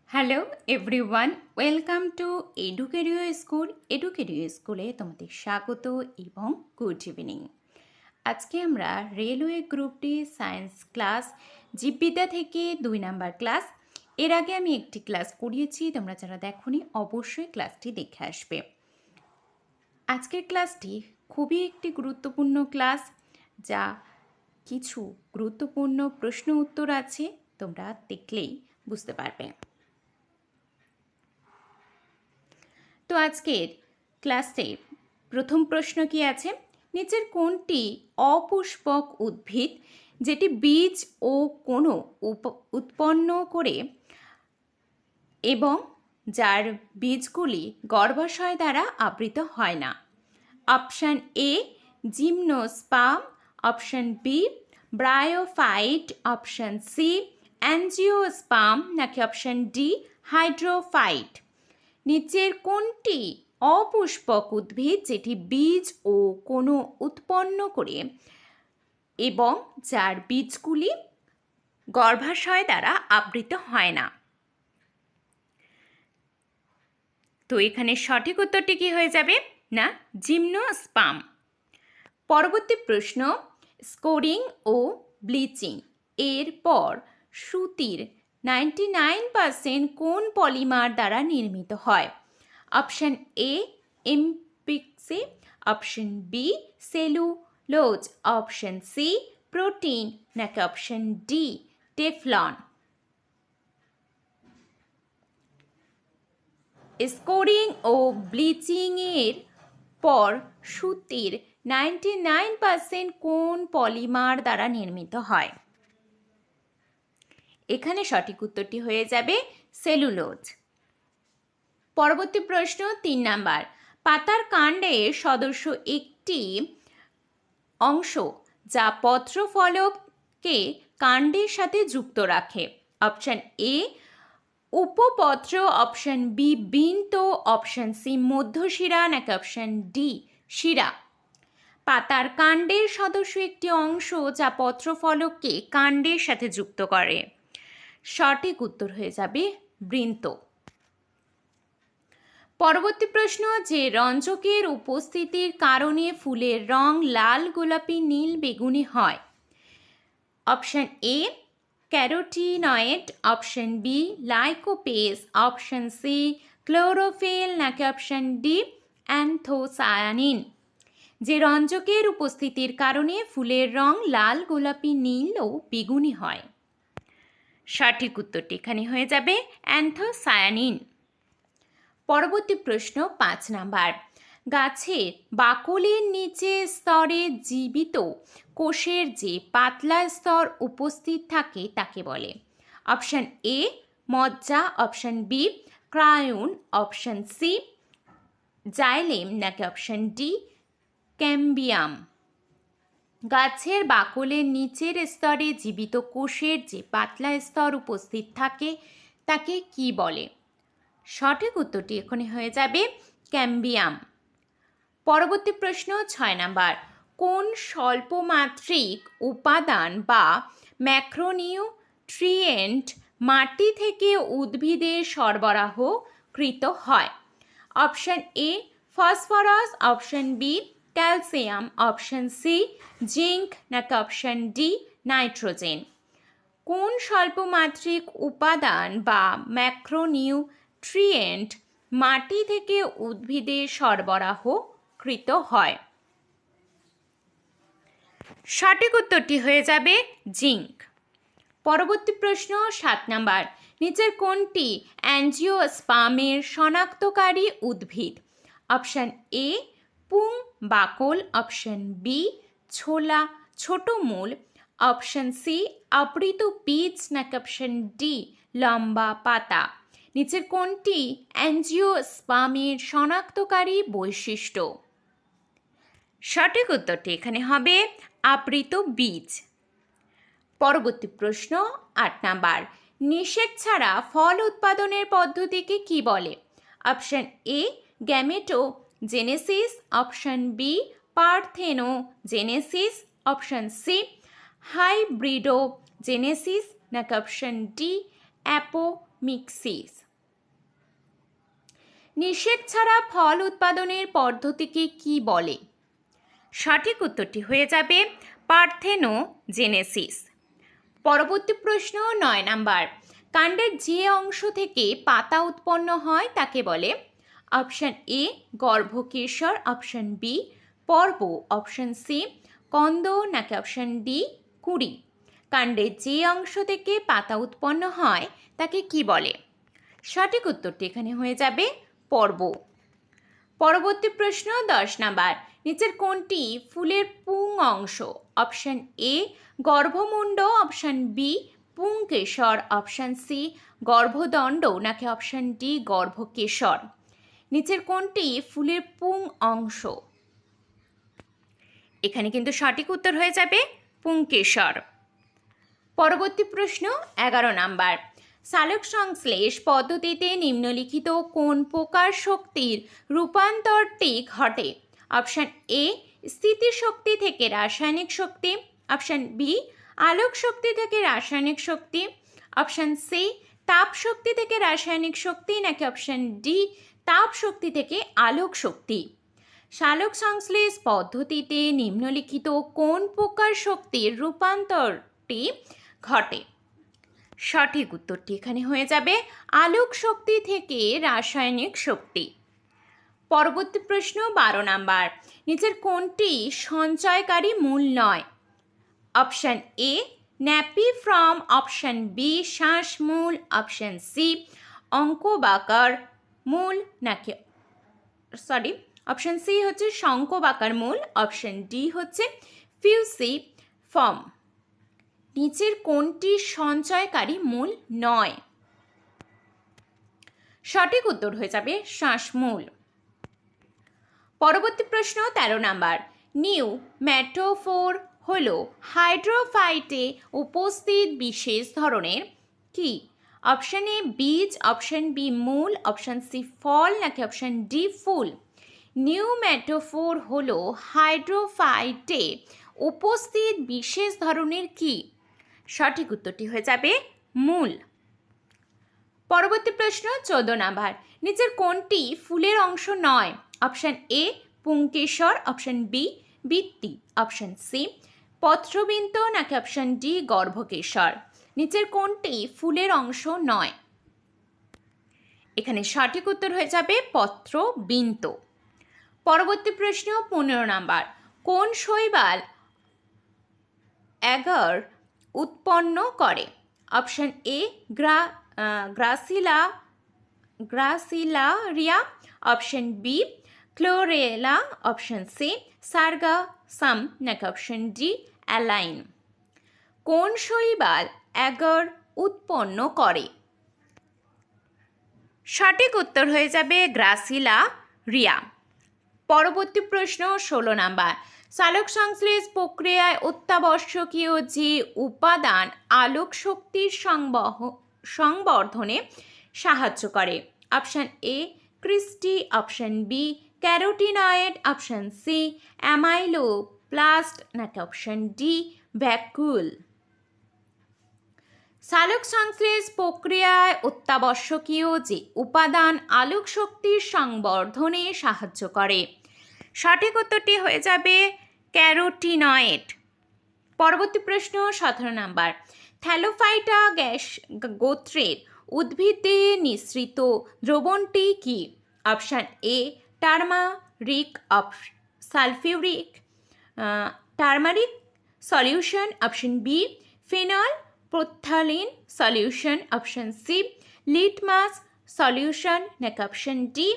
Hello everyone, welcome to Educario school. Educario স্কুলে তোমাদের স্বাগত এবং গুড ইভিনিং। আজকে আমরা railway group D science class জীববিদ্যা থেকে 2 নাম্বার ক্লাস। এর আগে আমি একটি ক্লাস করিয়েছি, তোমরা যারা দেখোনি অবশ্যই ক্লাসটি দেখে আসবে। আজকের ক্লাসটি খুবই একটি গুরুত্বপূর্ণ ক্লাস, যা কিছু গুরুত্বপূর্ণ প্রশ্ন উত্তর আছে, তোমরা দেখলেই বুঝতে পারবে। তো আজকের ক্লাসে প্রথম প্রশ্ন কি আছে, নিচের কোনটি অপুষ্পক উদ্ভিদ যেটি বীজ ও কোনো উৎপন্ন করে এবং যার বীজগুলি গর্ভাশয় দ্বারা আবৃত হয় না? Option A gymnosperm, option B bryophyte, option C angiosperm, নাকি অপশান ডি হাইড্রোফাইট? নিচের কোনটি অপুষ্পক উদ্ভিদ যেটি বীজ ও কোনো উৎপন্ন করে এবং যার বীজগুলি গর্ভাশয় দ্বারা আবৃত হয় না? তো এখানে সঠিক উত্তরটি কি হয়ে যাবে না জিমনোস্পার্ম। পরবর্তী প্রশ্ন, স্কোরিং ও ব্লিচিং এর পর সুতির 99% কোন পলিমার দ্বারা নির্মিত হয়? অপশান এ এমপিক্সি, option B cellulose, option C protein, নাকি অপশান ডি টেফলন? স্কোরিং ও ব্লিচিং এর পর সুতির 99% কোন পলিমার দ্বারা নির্মিত হয়? এখানে সঠিক উত্তরটি হয়ে যাবে সেলুলোজ। পরবর্তী প্রশ্ন 3 নাম্বার, পাতার কাণ্ডের সদস্য একটি অংশ যা পত্রফলককে কাণ্ডের সাথে যুক্ত রাখে। অপশান এ উপপত্র, অপশান বি বৃন্ত, অপশান সি মধ্যশিরা, নাকি অপশান ডি শিরা? পাতার কাণ্ডের সদস্য একটি অংশ যা পত্রফলককে কাণ্ডের সাথে যুক্ত করে। সঠিক উত্তর হয়ে যাবে বৃন্ত। পরবর্তী প্রশ্ন, যে রঞ্জকের উপস্থিতির কারণে ফুলের রং লাল, গোলাপি, নীল, বেগুনি হয়? Option A carotenoid, option B lycopene, option C chlorophyll, নাকি অপশান ডি অ্যান্থোসায়ানিন? যে রঞ্জকের উপস্থিতির কারণে ফুলের রং লাল, গোলাপি, নীল ও বেগুনি হয়। সঠিক উত্তরটি এখানে হয়ে যাবে অ্যান্থোসায়ানিন। পরবর্তী প্রশ্ন 5 নাম্বার, গাছের বাকলের নিচে স্তরে জীবিত কোষের যে পাতলা স্তর উপস্থিত থাকে তাকে বলে? অপশান এ মজ্জা, অপশান বি ক্রায়ন, অপশান সি জাইলেম, নাকি অপশান ডি ক্যাম্বিয়াম? গাছের বাকলের নিচের স্তরে জীবিত কোষের যে পাতলা স্তর উপস্থিত থাকে তাকে কি বলে? সঠিক উত্তরটি এখানে হয়ে যাবে ক্যাম্বিয়াম। পরবর্তী প্রশ্ন 6 নাম্বার, কোন স্বল্পমাত্রিক উপাদান বা ম্যাক্রোনিউট্রিয়েন্ট মাটি থেকে উদ্ভিদে সরবরাহকৃত হয়? Option A phosphorus, option B calcium, option C zinc, নাকি অপশান ডি নাইট্রোজেন? কোন স্বল্পমাত্রিক উপাদান বা ম্যাক্রোনিউট্রিয়েন্ট মাটি থেকে উদ্ভিদে সরবরাহকৃত হয়? সঠিক উত্তরটি হয়ে যাবে জিঙ্ক। পরবর্তী প্রশ্ন 7 নাম্বার, নিচের কোনটি অ্যাঞ্জিওস্পার্মের শনাক্তকারী উদ্ভিদ? অপশান এ পুং বাকল, অপশান বি ছোলা ছোট মূল, অপশান সি আবৃত বীজ, নাকি অপশান ডি লম্বা পাতা? নিচের কোনটি অ্যাঞ্জিওস্পার্মের শনাক্তকারী বৈশিষ্ট্য? সঠিক উত্তরটি এখানে হবে আবৃত বীজ। পরবর্তী প্রশ্ন 8 নাম্বার, নিষেক ছাড়া ফল উৎপাদনের পদ্ধতিকে কি বলে? Option A gametogenesis, option B parthenogenesis, option C hybridogenesis, নাকি অপশান ডি অ্যাপোপ্টোজিস? মিক্সিস। নিষেক ছাড়া ফল উৎপাদনের পদ্ধতিকে কি বলে? সঠিক উত্তরটি হয়ে যাবে পার্থেনোজেনেসিস। পরবর্তী প্রশ্ন 9 নাম্বার। কাণ্ডের যে অংশ থেকে পাতা উৎপন্ন হয় তাকে বলে? অপশন এ গর্ভকেশর, অপশন বি পর্ব, অপশন সি কন্দ, নাকি অপশন ডি কুঁড়ি। কাণ্ডের যে অংশ থেকে পাতা উৎপন্ন হয় তাকে কি বলে? সঠিক উত্তরটি এখানে হয়ে যাবে পর্ব। পরবর্তী প্রশ্ন 10 নাম্বার। নিচের কোনটি ফুলের পুং অংশ? অপশন এ গর্ভমুণ্ড, অপশন বি পুংকেশর, অপশন সি গর্ভদণ্ড, নাকি অপশন ডি গর্ভকেশর। নিচের কোনটি ফুলের পুং অংশ? এখানে কিন্তু সঠিক উত্তর হয়ে যাবে পুংকেশর। পরবর্তী প্রশ্ন 11 নাম্বার। সালোক সংশ্লেষ পদ্ধতিতে নিম্নলিখিত কোন প্রকার শক্তির রূপান্তরটি ঘটে? অপশন এ স্থিতিশক্তি থেকে রাসায়নিক শক্তি, অপশন বি আলোক শক্তি থেকে রাসায়নিক শক্তি, অপশন সি তাপ শক্তি থেকে রাসায়নিক শক্তি, নাকি অপশন ডি তাপ শক্তি থেকে আলোক শক্তি। সালোক সংশ্লেষ পদ্ধতিতে নিম্নলিখিত কোন প্রকার শক্তির রূপান্তরটি ঘটে? সঠিক উত্তরটি এখানে হয়ে যাবে আলোক শক্তি থেকে রাসায়নিক শক্তি। পরবর্তী প্রশ্ন 12 নাম্বার। নিচের কোনটি সঞ্চয়কারী মূল নয়? Option A napiform, option B শ্বাসমূল, অপশন সি অঙ্কবাকার মূল, নাকি অপশন সি হচ্ছে শঙ্কবাকার মূল, অপশন ডি হচ্ছে ফিউসিফর্ম। নিচের কোনটি সঞ্চয়কারী মূল নয়? সঠিক উত্তর হয়ে যাবে শ্বাসমূল। পরবর্তী প্রশ্ন 13 নাম্বার। নিউ ম্যাটোফোর হল হাইড্রোফাইটে উপস্থিত বিশেষ ধরনের কি? অপশন এ বীজ, অপশন বি মূল, অপশন সি ফল, নাকি অপশন ডি ফুল। নিউ ম্যাটোফোর হল হাইড্রোফাইটে উপস্থিত বিশেষ ধরনের কি? সঠিক উত্তরটি হয়ে যাবে মূল। পরবর্তী প্রশ্ন 14 নাম্বার। নিচের কোনটি ফুলের অংশ নয়? অপশন এ পুংকেশর, অপশন বি বৃত্তি, অপশন সি পত্রবিন্ত, নাকি অপশন ডি গর্ভকেশর। নিচের কোনটি ফুলের অংশ নয়? এখানে সঠিক উত্তর হয়ে যাবে পত্রবিন্ত। পরবর্তী প্রশ্ন 15 নাম্বার। কোন শৈবাল অ্যাগার উৎপন্ন করে? Option A Gracilaria, option B Chlorella, option C Sargassum, নাকি অপশন ডি অ্যালাইন। কোন শৈবাল অ্যাগার উৎপন্ন করে? সঠিক উত্তর হয়ে যাবে গ্রাসিলারিয়া। পরবর্তী প্রশ্ন 16 নাম্বার। সালোক সংশ্লেষ প্রক্রিয়ায় অত্যাবশ্যকীয় যে উপাদান আলোক শক্তির সংবর্ধনে সাহায্য করে? Option A cristae, option B carotenoid, option C amyloplast, নাকি অপশন ডি ভ্যাকুল। সালোক সংশ্লেষ প্রক্রিয়ায় অত্যাবশ্যকীয় যে উপাদান আলোক শক্তির সংবর্ধনে সাহায্য করে? সঠিক উত্তরটি হয়ে যাবে ক্যারোটিনয়েড। পরবর্তী প্রশ্ন 17 নাম্বার। থ্যালোফাইটা গ্যাস গোত্রের উদ্ভিদে নিঃসৃত দ্রবণটি কি? Option A turmeric, sulphuric turmeric solution, option B phenolphthalein solution, option C litmus solution, নাকি option D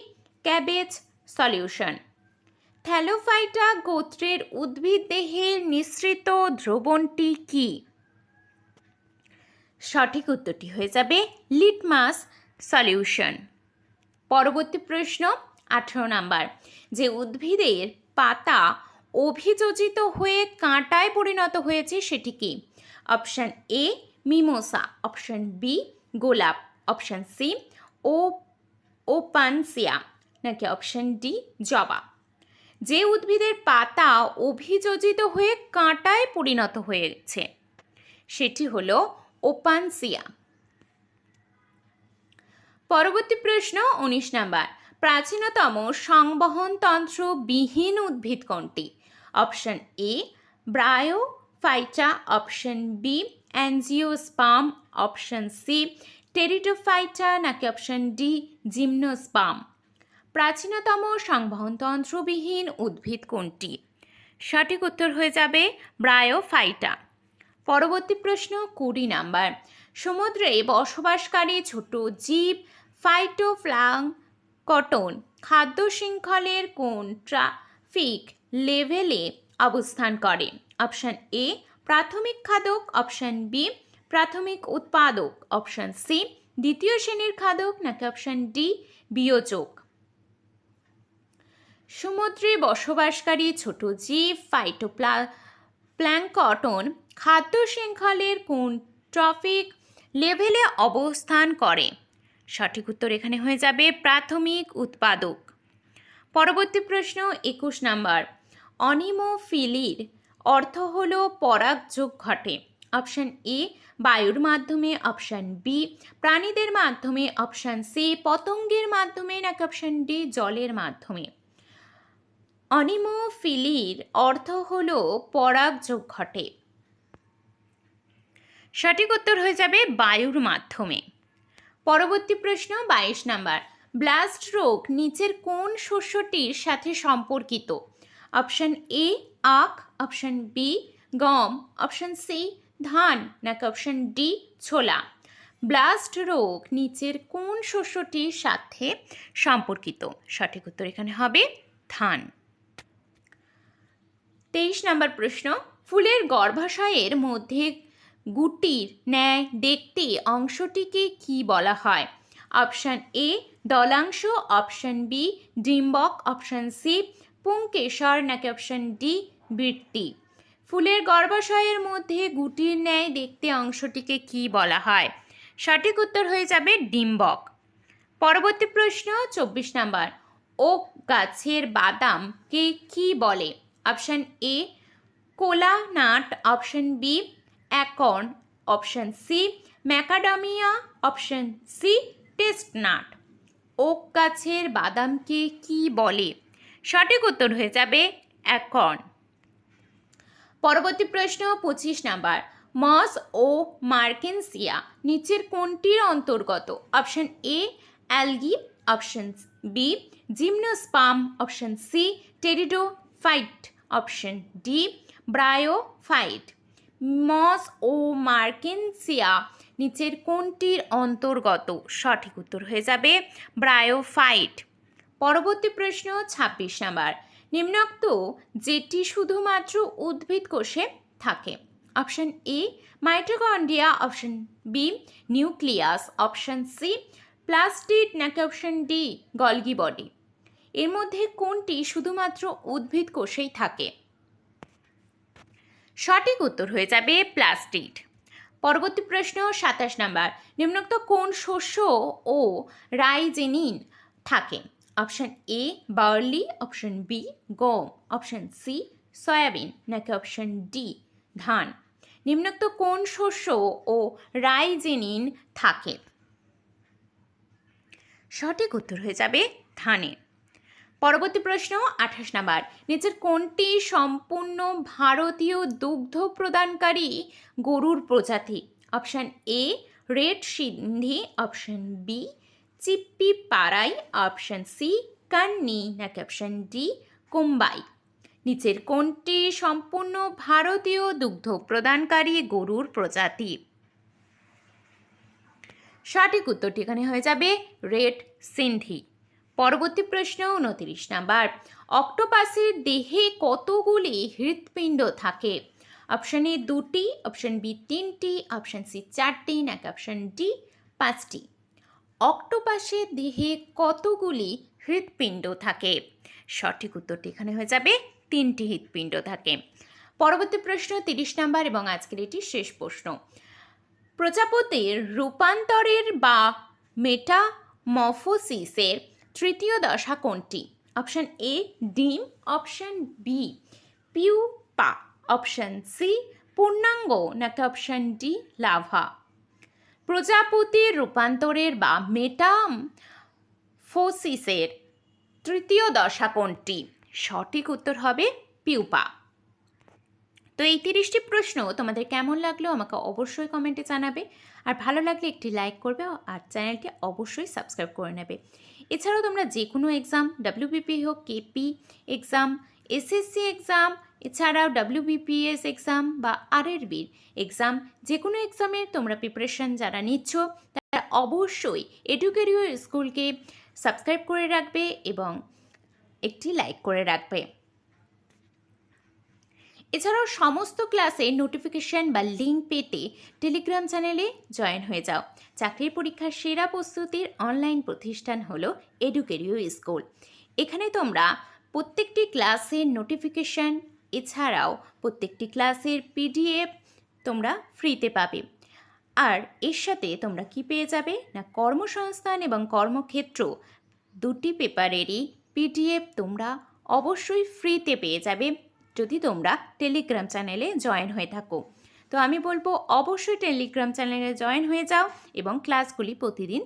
cabbage solution. Thallophyta গোত্রের উদ্ভিদ দেহে নিঃসৃত দ্রবণটি কি? সঠিক উত্তরটি হয়ে যাবে লিটমাস সলিউশন। পরবর্তী প্রশ্ন 18 নাম্বার। যে উদ্ভিদের পাতা অভিযোজিত হয়ে কাঁটায় পরিণত হয়েছে সেটি কি? Option A mimosa, option B গোলাপ, অপশন সি ওপানসিয়া, নাকি অপশন ডি জবা। যে উদ্ভিদের পাতা অভিযোজিত হয়ে কাঁটায় পরিণত হয়েছে সেটি হলো ওপানসিয়া। পরবর্তী প্রশ্ন 19 নাম্বার, প্রাচীনতম সংবহনতন্ত্র বিহীন উদ্ভিদ কোনটি? Option A bryophyta, option B angiosperm, option C pteridophyta, নাকি অপশন ডি জিমনোস্পার্ম। প্রাচীনতম সংবহনতন্ত্রবিহীন উদ্ভিদ কোনটি? সঠিক উত্তর হয়ে যাবে ব্রায়োফাইটা। পরবর্তী প্রশ্ন 20 নাম্বার, সমুদ্রে বসবাসকারী ছোট জীব ফাইটোপ্ল্যাঙ্কটন খাদ্য শৃঙ্খলের কোন ট্রফিক লেভেলে অবস্থান করে? অপশন এ প্রাথমিক খাদক, অপশন বি প্রাথমিক উৎপাদক, অপশন সি দ্বিতীয় শ্রেণীর খাদক, নাকি অপশন ডি বিয়োজক। সমুদ্রে বসবাসকারী ছোট জীব ফাইটোপ্ল্যাঙ্কটন খাদ্য শৃঙ্খলের কোন ট্রফিক লেভেলে অবস্থান করে? সঠিক উত্তর এখানে হয়ে যাবে প্রাথমিক উৎপাদক। পরবর্তী প্রশ্ন 21 নাম্বার, অনিমোফিলির অর্থ হল পরাগযোগ ঘটে। অপশন এ বায়ুর মাধ্যমে, অপশন বি প্রাণীদের মাধ্যমে, অপশন সি পতঙ্গের মাধ্যমে, নাকি অপশন ডি জলের মাধ্যমে। অনিমোফিলির অর্থ হল পরাগযোগ ঘটে। সঠিক উত্তর হয়ে যাবে বায়ুর মাধ্যমে। পরবর্তী প্রশ্ন 22 নাম্বার, ব্লাস্ট রোগ নিচের কোন শস্যটির সাথে সম্পর্কিত? অপশন এ আখ, অপশন বি গম, অপশন সি ধান, নাকি অপশন ডি ছোলা। ব্লাস্ট রোগ নিচের কোন শস্যটির সাথে সম্পর্কিত? সঠিক উত্তর এখানে হবে ধান। 23 নম্বর প্রশ্ন, ফুলের গর্ভাশয়ের মধ্যে গুটির ন্যায় দেখতে অংশটিকে কি বলা হয়? অপশন এ দলাংশ, অপশন বি ডিম্বক, অপশন সি পুংকেশর, নাকি অপশন ডি বৃত্তি। ফুলের গর্ভাশয়ের মধ্যে গুটির ন্যায় দেখতে অংশটিকে কি বলা হয়? সঠিক উত্তর হয়ে যাবে ডিম্বক। পরবর্তী প্রশ্ন 24 নাম্বার, ওক গাছের বাদামকে কি বলে? Option A kola nut, option B acorn, option C macadamia, option C chestnut. Oak গাছের বাদামকে কি বলে? সঠিক উত্তর হয়ে যাবে অ্যাকর্ন। পরবর্তী প্রশ্ন 25 নাম্বার, মস ও মার্কেনসিয়া নিচের কোনটির অন্তর্গত? Option A algae, option B gymnosperm, option C pteridophyte, option D bryophyte. Moss ও মার্কেনসিয়া নিচের কোনটির অন্তর্গত? সঠিক উত্তর হয়ে যাবে ব্রায়োফাইট। পরবর্তী প্রশ্ন 26 নাম্বার, নিম্নোক্ত যেটি শুধুমাত্র উদ্ভিদ কোষে থাকে? Option A mitochondria, option B nucleus, option C plastid, নাকি অপশন ডি গলগি বডি। এর মধ্যে কোনটি শুধুমাত্র উদ্ভিদ কোষেই থাকে? সঠিক উত্তর হয়ে যাবে প্লাস্টিড। পরবর্তী প্রশ্ন 27 নাম্বার, নিম্নোক্ত কোন শস্য ও রাইজেনিন থাকে? Option A barley, option B গম, অপশন সি সয়াবিন, নাকি অপশন ডি ধান। নিম্নোক্ত কোন শস্য ও রাইজেনিন থাকে? সঠিক উত্তর হয়ে যাবে ধানে। পরবর্তী প্রশ্ন 28 নাম্বার, নিচের কোনটি সম্পূর্ণ ভারতীয় দুগ্ধ প্রদানকারী গরুর প্রজাতি? Option A red Sindhi, option B Chippiparai, option C Kanni, নাকি অপশন ডি কুম্বাই। নিচের কোনটি সম্পূর্ণ ভারতীয় দুগ্ধ প্রদানকারী গরুর প্রজাতি? সঠিক উত্তরটি এখানে হয়ে যাবে রেড সিন্ধি। পরবর্তী প্রশ্ন 29 নাম্বার, অক্টোপাসের দেহে কতগুলি হৃৎপিণ্ড থাকে? অপশন এ 2টি, অপশন বি 3টি, অপশন সি 4টি, নাকি অপশন ডি 5টি। অক্টোপাসের দেহে কতগুলি হৃৎপিণ্ড থাকে? সঠিক উত্তরটি এখানে হয়ে যাবে 3টি হৃৎপিণ্ড থাকে। পরবর্তী প্রশ্ন 30 নাম্বার এবং আজকের এটি শেষ প্রশ্ন, প্রজাপতির রূপান্তরের বা মেটামরফোসিসের তৃতীয় দশা কোনটি? অপশন এ ডিম, option B pupa, option C পূর্ণাঙ্গ, নাকি অপশন ডি লাভা। প্রজাপতির রূপান্তরের বা মেটামফোসিসের তৃতীয় দশা কোনটি? সঠিক উত্তর হবে পিউপা। তো এই 30টি প্রশ্ন তোমাদের কেমন লাগলো আমাকে অবশ্যই কমেন্টে জানাবে, আর ভালো লাগলে একটি লাইক করবে আর চ্যানেলটি অবশ্যই সাবস্ক্রাইব করে নেবে। এছাড়াও তোমরা যে কোনো এক্সাম, ডব্লিউবিপি হোক, কেপি এক্সাম, এসএসসি এক্সাম, এছাড়াও ডব্লিউবিপিএস এক্সাম বা আরআরবির এক্সাম, যে কোনো এক্সামের তোমরা প্রিপারেশন যারা নিচ্ছ তারা অবশ্যই এডুকেরিও স্কুলকে সাবস্ক্রাইব করে রাখবে এবং একটি লাইক করে রাখবে। এছাড়াও সমস্ত ক্লাসের নোটিফিকেশান বা লিঙ্ক পেতে টেলিগ্রাম চ্যানেলে জয়েন হয়ে যাও। চাকরির পরীক্ষার সেরা প্রস্তুতির অনলাইন প্রতিষ্ঠান হলো এডুকেরিও স্কুল। এখানে তোমরা প্রত্যেকটি ক্লাসের নোটিফিকেশান এছাড়াও প্রত্যেকটি ক্লাসের পিডিএফ তোমরা ফ্রিতে পাবে। আর এর সাথে তোমরা কি পেয়ে যাবে না, কর্মসংস্থান এবং কর্মক্ষেত্র দুটি পেপারেরই পিডিএফ তোমরা অবশ্যই ফ্রিতে পেয়ে যাবে যদি তোমরা টেলিগ্রাম চ্যানেলে জয়েন হয়ে থাকো। তো আমি বলবো অবশ্যই টেলিগ্রাম চ্যানেলে জয়েন হয়ে যাও এবং ক্লাসগুলি প্রতিদিন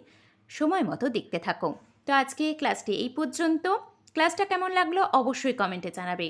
সময় মতো দেখতে থাকো। তো আজকে ক্লাসটি এই পর্যন্ত। ক্লাসটা কেমন লাগলো অবশ্যই কমেন্টে জানাবে।